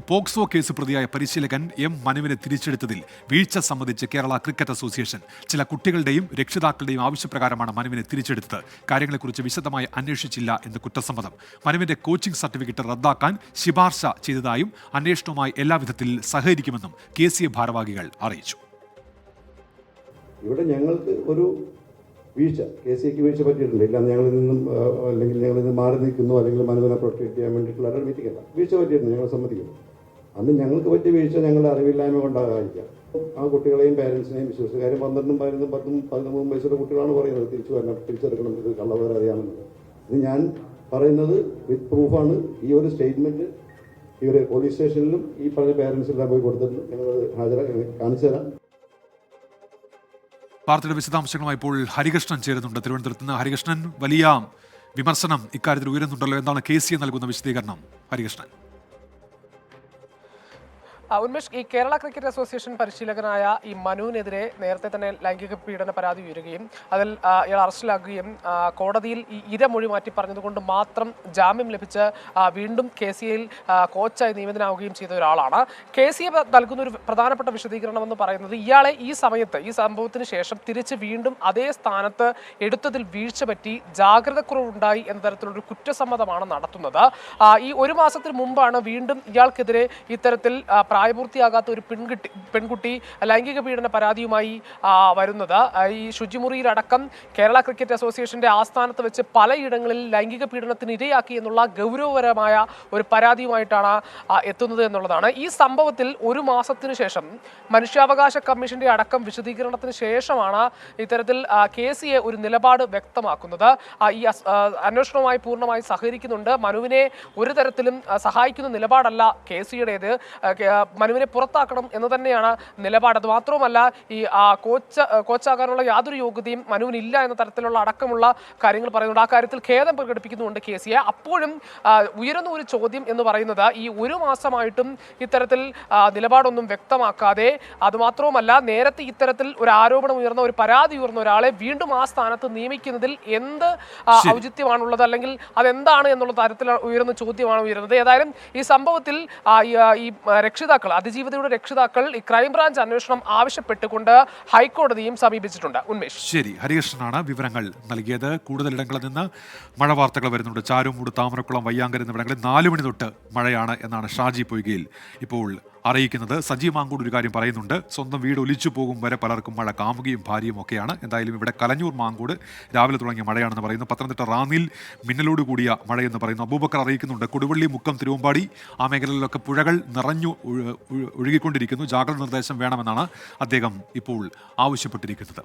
POCSO case പ്രതിയായ പരിശീലകൻ M മനുവിനെ തിരിച്ചെടുത്തതിൽ വീഴ്ച സംബന്ധിച്ച് കേരള ക്രിക്കറ്റ് അസോസിയേഷൻ ചില കുട്ടികളുടെയും രക്ഷിതാക്കളുടെയും ആവശ്യപ്രകാരമാണ് മനുവിനെ തിരിച്ചെടുത്തത്. കാര്യങ്ങളെക്കുറിച്ച് വിശദമായി അന്വേഷിച്ചില്ല എന്ന് കുറ്റസമ്മതം. മനുവിന്റെ കോച്ചിംഗ് സർട്ടിഫിക്കറ്റ് റദ്ദാക്കാൻ ശുപാർശ ചെയ്തതായും അന്വേഷണവുമായി എല്ലാവിധത്തിൽ സഹകരിക്കുമെന്നും KCA ഭാരവാഹികൾ അറിയിച്ചു. ഇവിടെ ഞങ്ങൾക്ക് ഒരു വീഴ്ച KCAക്ക് വീഴ്ച പറ്റിയിട്ടുണ്ട്. ഇല്ല ഞങ്ങളിൽ നിന്നും അല്ലെങ്കിൽ ഞങ്ങളിൽ നിന്ന് മാറി നിൽക്കുന്നു അല്ലെങ്കിൽ മനുവിനെ പ്രൊട്ടക്ട് ചെയ്യാൻ വേണ്ടിയിട്ടുള്ള മീറ്റിംഗല്ല, വീഴ്ച പറ്റിയിട്ടുണ്ട്, ഞങ്ങൾ സമ്മതിക്കുന്നു. അന്ന് ഞങ്ങൾക്ക് പറ്റിയ വീഴ്ച ഞങ്ങളുടെ അറിവില്ലായ്മ കൊണ്ടാകാതിരിക്കാം. ആ കുട്ടികളെയും പേരൻസിനെയും വിശ്വസിക്കാരും 12, 11, 10, 13 വയസ്സുള്ള കുട്ടികളാണ് പറയുന്നത് തിരിച്ചു വരണം, തിരിച്ചെടുക്കണം, ഇത് കള്ളവരറിയാമെന്നത്. ഇത് ഞാൻ പറയുന്നത് വിത്ത് പ്രൂഫാണ്. ഈ ഒരു സ്റ്റേറ്റ്മെന്റ് ഇവർ പോലീസ് സ്റ്റേഷനിലും ഈ പറഞ്ഞ പേരൻസിലെല്ലാം പോയി കൊടുത്തിട്ടുണ്ട്. ഞങ്ങൾ കാണിച്ചു തരാം. വാർത്തയുടെ വിശദാംശങ്ങളുമായി ഇപ്പോൾ ഹരികൃഷ്ണൻ ചേരുന്നുണ്ട് തിരുവനന്തപുരത്ത് നിന്ന്. ഹരികൃഷ്ണൻ, വലിയ വിമർശനം ഇക്കാര്യത്തിൽ ഉയരുന്നുണ്ടല്ലോ, എന്താണ് KCA നൽകുന്ന വിശദീകരണം? ഹരികൃഷ്ണൻ. ഉന്മേഷ്, ഈ കേരള ക്രിക്കറ്റ് അസോസിയേഷൻ പരിശീലകനായ ഈ മനുവിനെതിരെ നേരത്തെ തന്നെ ലൈംഗിക പീഡന പരാതി ഉയരുകയും അതിൽ ഇയാൾ അറസ്റ്റിലാക്കുകയും കോടതിയിൽ ഈ ഇരമൊഴി മാറ്റി പറഞ്ഞതുകൊണ്ട് മാത്രം ജാമ്യം ലഭിച്ച് വീണ്ടും KCAയിൽ കോച്ചായി നിയമിതനാവുകയും ചെയ്ത ഒരാളാണ്. KCA നൽകുന്ന ഒരു പ്രധാനപ്പെട്ട വിശദീകരണം എന്ന് പറയുന്നത് ഇയാളെ ഈ സമയത്ത്, ഈ സംഭവത്തിന് ശേഷം തിരിച്ച് വീണ്ടും അതേ സ്ഥാനത്ത് എടുത്തതിൽ വീഴ്ച പറ്റി ജാഗ്രതക്കുറവുണ്ടായി എന്ന തരത്തിലൊരു കുറ്റസമ്മതമാണ് നടത്തുന്നത്. ഈ ഒരു മാസത്തിന് മുമ്പാണ് വീണ്ടും ഇയാൾക്കെതിരെ ഇത്തരത്തിൽ പ്രായപൂർത്തിയാകാത്ത ഒരു പെൺകുട്ടി ലൈംഗിക പീഡന പരാതിയുമായി വരുന്നത്. ഈ ശുചിമുറിയിലടക്കം കേരള ക്രിക്കറ്റ് അസോസിയേഷന്റെ ആസ്ഥാനത്ത് വെച്ച് പലയിടങ്ങളിൽ ലൈംഗിക പീഡനത്തിന് ഇരയാക്കി എന്നുള്ള ഗൗരവപരമായ ഒരു പരാതിയുമായിട്ടാണ് എത്തുന്നത് എന്നുള്ളതാണ്. ഈ സംഭവത്തിൽ ഒരു മാസത്തിനു ശേഷം മനുഷ്യാവകാശ കമ്മീഷന്റെ അടക്കം വിശദീകരണത്തിന് ശേഷമാണ് ഇത്തരത്തിൽ KCA ഒരു നിലപാട് വ്യക്തമാക്കുന്നത്. ഈ അന്വേഷണവുമായി പൂർണ്ണമായി സഹകരിക്കുന്നുണ്ട്. മനുവിനെ ഒരു തരത്തിലും സഹായിക്കുന്ന നിലപാടല്ല KCAയുടേത്. മനുവിനെ പുറത്താക്കണം എന്ന് തന്നെയാണ് നിലപാട്. അത് മാത്രവുമല്ല, ഈ കോച്ചാകാനുള്ള യാതൊരു യോഗ്യതയും മനുവിനില്ല എന്ന തരത്തിലുള്ള അടക്കമുള്ള കാര്യങ്ങൾ പറയുന്നുണ്ട്. ആ കാര്യത്തിൽ ഖേദം പ്രകടിപ്പിക്കുന്നുണ്ട് KCA. അപ്പോഴും ഉയരുന്ന ഒരു ചോദ്യം എന്ന് പറയുന്നത് ഈ ഒരു മാസമായിട്ടും ഇത്തരത്തിൽ നിലപാടൊന്നും വ്യക്തമാക്കാതെ, അതുമാത്രവുമല്ല നേരത്തെ ഇത്തരത്തിൽ ഒരു ആരോപണം ഉയർന്ന, ഒരു പരാതി ഉയർന്ന ഒരാളെ വീണ്ടും ആ സ്ഥാനത്ത് നിയമിക്കുന്നതിൽ എന്ത് ഔചിത്യമാണുള്ളത്, അല്ലെങ്കിൽ അതെന്താണ് എന്നുള്ള തരത്തിൽ ഉയർന്ന ചോദ്യമാണ് ഉയരുന്നത്. ഏതായാലും ഈ സംഭവത്തിൽ ഈ രക്ഷിതാക്കൾ, അതിജീവിതയുടെ രക്ഷിതാക്കൾ ഈ ക്രൈംബ്രാഞ്ച് അന്വേഷണം ആവശ്യപ്പെട്ടുകൊണ്ട് ഹൈക്കോടതിയും സമീപിച്ചിട്ടുണ്ട്. ഉന്മേഷ്. ശരി, ഹരികൃഷ്ണനാണ് വിവരങ്ങൾ നൽകിയത്. കൂടുതലിടങ്ങളിൽ നിന്ന് മഴ വാർത്തകൾ വരുന്നുണ്ട്. ചാരുമൂട്, താമരക്കുളം, വയ്യാങ്കര എന്നിവിടങ്ങളിൽ 4 മണി തൊട്ട് മഴയാണ് എന്നാണ് ഷാജി പൊയ്കയിൽ ഇപ്പോൾ അറിയിക്കുന്നത്. സജീവ് മാങ്കൂട് ഒരു കാര്യം പറയുന്നുണ്ട്, സ്വന്തം വീട് ഒലിച്ചു പോകും വരെ പലർക്കും മഴ കാമുകയും ഭാര്യയും ഒക്കെയാണ്. എന്തായാലും ഇവിടെ കലഞ്ഞൂർ മാങ്കൂട് രാവിലെ തുടങ്ങിയ മഴയാണെന്ന് പറയുന്നു. പത്തനംതിട്ട റാന്നിയിൽ മിന്നലോട് കൂടിയ മഴയെന്ന് പറയുന്നു. അബൂബക്കർ അറിയിക്കുന്നുണ്ട്, കൊടുവള്ളി, മുക്കം, തിരുവമ്പാടി ആ മേഖലകളിലൊക്കെ പുഴകൾ നിറഞ്ഞു ഒഴുകിക്കൊണ്ടിരിക്കുന്നു. ജാഗ്രത നിർദ്ദേശം വേണമെന്നാണ് അദ്ദേഹം ഇപ്പോൾ ആവശ്യപ്പെട്ടിരിക്കുന്നത്.